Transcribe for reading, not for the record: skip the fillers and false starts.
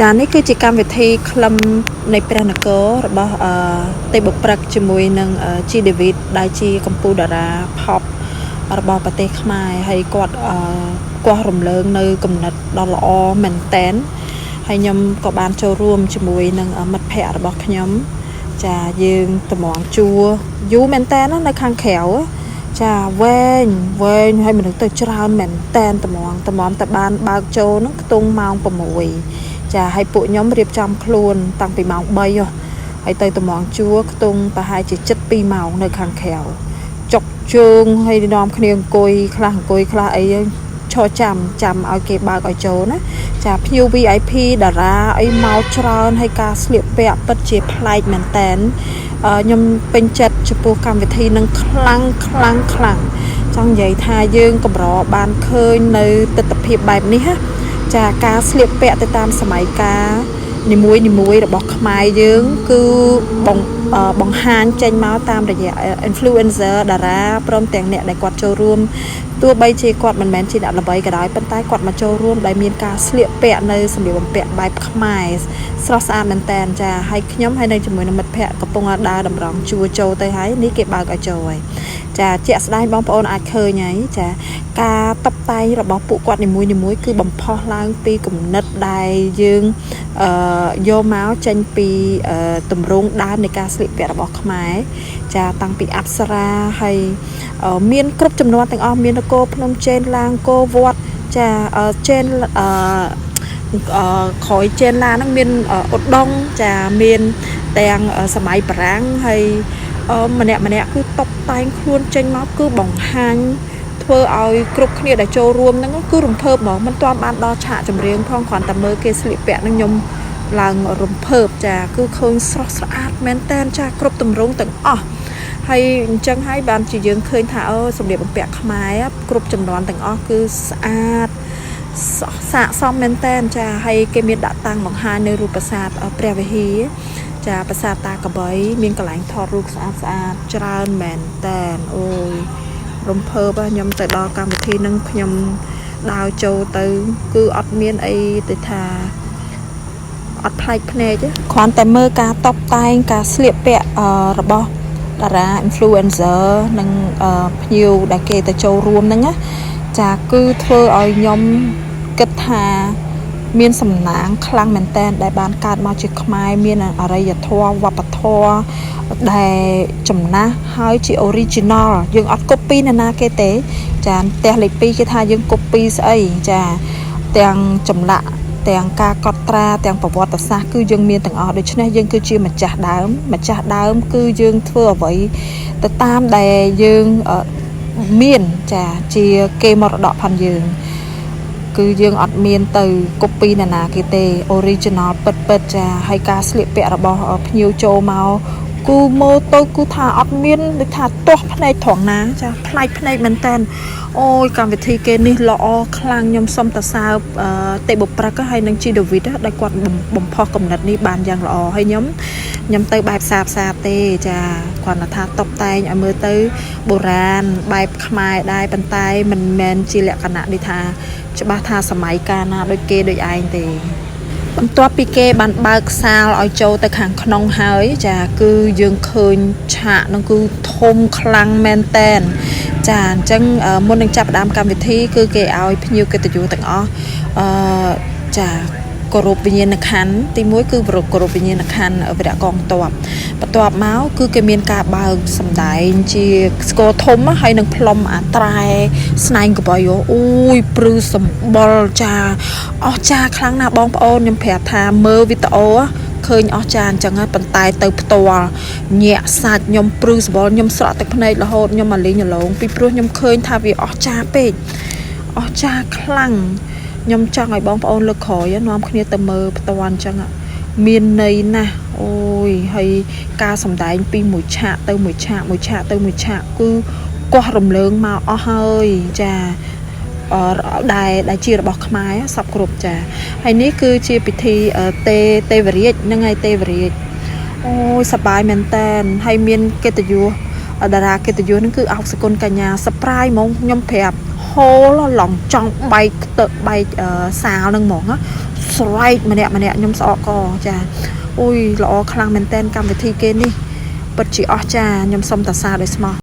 ចានេះគឺជាកម្មវិធីក្លឹមនៃព្រះនគររបស់ទេបុព្រឹកជាមួយនឹងជីដេវីតដែលជាកម្ពុជាតារាផប់របស់ប្រទេសខ្មែរហើយគាត់រំលើងនៅគំនិតដ៏ល្អមែនតែនហើយខ្ញុំក៏បានចូលរួមជាមួយនឹងមិត្តភ័ក្តិរបស់ខ្ញុំចាយើងតម្រង់ជួរយូរមែនតែននៅខាងក្រៅចាវែងហើយមនុស្សទៅច្រើនមែនតែនតម្រង់តែបានបើកចូលនឹងខ្ទង់ម៉ោង6ចាឲ្យពួកខ្ញុំរៀបចំខ្លួនតាំងពីម៉ោង3ហើយទៅតម្រង់ជួរខ្ទង់ប្រហែលជា7-2ម៉ោងនៅខាងក្រៅចុកជើងហើយនាំគ្នាអង្គុយខ្លះអីឈរចាំឲ្យគេបើកឲ្យចូលណាចាភ្ញៀវ VIP តារាអីមកច្រើនហើយការស្លៀកពាក់ពិតជាប្លែកមែនតែនខ្ញុំពេញចិត្តចំពោះកម្មវិធីនឹងខ្លាំងចង់និយាយថាយើងកម្របានឃើញនៅទស្សនវិជ្ជាបែបនេះណាចាការស្លៀកពាក់ទៅតាមសម័យកាលនីមួយរបស់ខ្មែរយើងគឺបង្ហាញចេញមកតាមរយៈ influencer តារាព្រមទាំងអ្នកដែលគាត់ចូលរួមទោះបីជាគាត់មិនមែនជាអ្នកល្បីក៏ដោយប៉ុន្តែគាត់មកចូលរួមដោយមានការស្លៀកពាក់នៅសម្លៀកបំពាក់បែបខ្មែរស្រស់ស្អាតមែនតែនចាហើយខ្ញុំហើយនៅជាមួយនឹងមិត្តភ័ក្តិកំពុងដើរតម្រង់ជួរចូលទៅហើយនេះគេបើកឲ្យចូលហើយចាជាក់ស្ដែងបងប្អូនអាចឃើញហើយចាការតុបតែងរបស់ពួកគាត់នីមួយគឺបំផុសឡើងពីគំនិតដែលយើងយកមកចេញពីទម្រង់ដើមនៃការស្លៀកពាក់របស់ខ្មែរចាតាំងពីអប្សរាហើយមានគ្រប់ចំនួនទាំងអស់មាននគរភ្នំចេនឡាងគោវត្តចាចេនក្រោយចេនឡាហ្នឹងមានឧដុង្គចាមានទាំងសម័យបារាំងហើយម្នាក់គឺតុបតែងខ្លួនចេញមកគឺបង្ហាញធ្វើឲ្យគ្រប់គ្នាដែលចូលរួមហ្នឹងគឺរំភើបហ្មងមិនទាន់បានដល់ឆាកចម្រៀងផងគ្រាន់តែមើលគេស្លៀកពាក់ហ្នឹងខ្ញុំឡើងរំភើបចាគឺឃើញស្រស់ស្អាតមែនតែនចាគ្រប់ទម្រង់ទាំងអស់ហើយអញ្ចឹងហើយបានជាយើងឃើញថាសម្លៀកបំពាក់ខ្មែរគ្រប់ចំនួនទាំងអស់គឺស្អាតស័ក្តិសមមែនតែនចាហើយគេមានដាក់តាំងបង្ហាញនៅរូបប្រាសាទព្រះវិហារចាប្រាសាទតាកបីមានកន្លែងថតរូបស្អាតច្រើនមែនតែនអូយរំភើបខ្ញុំទៅដល់កម្មវិធីនឹងខ្ញុំដើរចូលទៅគឺអត់មានអីទៅថាអត់ប្លែកភ្នែកគ្រាន់តែមើលការតុបតែងការស្លៀកពាក់របស់តារា influencer និងភ្ញៀវដែលគេទៅចូលរួមហ្នឹងណាចាគឺធ្វើឲ្យខ្ញុំគិតថាមានសំណាងខ្លាំងមែនតើដែលបានកើតមកជាខ្មែរមានអរិយធម៌វប្បធម៌ដែលចំណាស់ហើយជា original យើងអត់ copy នរណាគេទេចាផ្ទះលេខ2គេថាយើង copy ស្អីចាទាំងចម្លាក់ទាំងការកត់ត្រាទាំងប្រវត្តិសាស្ត្រគឺយើងមានទាំងអស់ដូច្នេះយើងគឺជាម្ចាស់ដើមគឺយើងធ្វើអ្វីទៅតាមដែលយើងមានចាជាគេមរតកផងយើងគឺយើងអត់មានទៅ copy នរណាគេទេ original ពិតចាហើយការស្លៀកពាក់របស់ភ្ញៀវចូលមកគឺមើលទៅគឺថាអត់មានដូចថាទាស់ភ្នែកត្រង់ណាចាប្លែកភ្នែកមែនតើអូយកម្មវិធីគេនេះល្អខ្លាំងខ្ញុំសុំតសើបទេបុព្រឹកហើយនឹងជីដេវីតដែលគាត់បំផុសគំនិតនេះបានយ៉ាងល្អហើយខ្ញុំទៅបែបសាបទេចាគាត់ថាតុបតែងឲ្យមើលទៅបុរាណបែបខ្មែរដែរប៉ុន្តែមិនមែនជាលក្ខណៈនេះថាច្បាស់ថាសម័យកាលណាដូចគេដូចឯងទេបន្ទាប់ពីគេបានបើកសាលឲ្យចូលទៅខាងក្នុងហើយចាគឺយើងឃើញឆាកនោះគឺធំខ្លាំងមែនតែនចាអញ្ចឹងមុននឹងចាប់ផ្ដើមកម្មវិធីគឺគេឲ្យភ្ញៀវកិត្តិយសទាំងអស់ចាគោរពវិញ្ញាណក្ខន្ធទី1គឺគោរពវិញ្ញាណក្ខន្ធវរៈកងទ័ពបន្ទាប់មកគឺគេមានការបើកសម្ដែងជាស្គរធំហើយនឹងផ្លុំអាត្រែស្នែងកបៃអូយព្រឺសម្បុរចាអស្ចារ្យខ្លាំងណាស់បងប្អូនខ្ញុំប្រាប់ថាមើលវីដេអូឃើញអស្ចារ្យអញ្ចឹងហើយប៉ុន្តែទៅផ្ទាល់ញាក់សាច់ខ្ញុំព្រឺសម្បុរខ្ញុំស្រក់ទឹកភ្នែករហូតខ្ញុំមកលេងឡងពីព្រោះខ្ញុំឃើញថាវាអស្ចារ្យពេកអស្ចារ្យខ្លាំងខ្ញុំចង់ឲ្យបងប្អូនលើកក្រោយនាំគ្នាទៅមើលផ្ទាល់អញ្ចឹងមានន័យណាស់អូយហើយការសម្ដែងពីមួយឆាកទៅមួយឆាកគឺកោះរំលើងមកអស់ហើយចាដែលជារបស់ខ្មែរសពគ្រប់ចាហើយនេះគឺជាពិធីទេវរាជហ្នឹងហើយទេវរាជអូយសប្បាយមែនតែនហើយមានកិត្តិយសតារាកិត្តិយសហ្នឹងគឺអោកសគុណកញ្ញាសប្រាយហ្មងខ្ញុំប្រាប់ហ hô lòng trong bay tự bay sao nâng mỏng á xoay mà nè nhom sọ cò chà ui lọ khang men ten cam về thi kê đi bật chỉ ở trà nhom xong ta xa đấy mà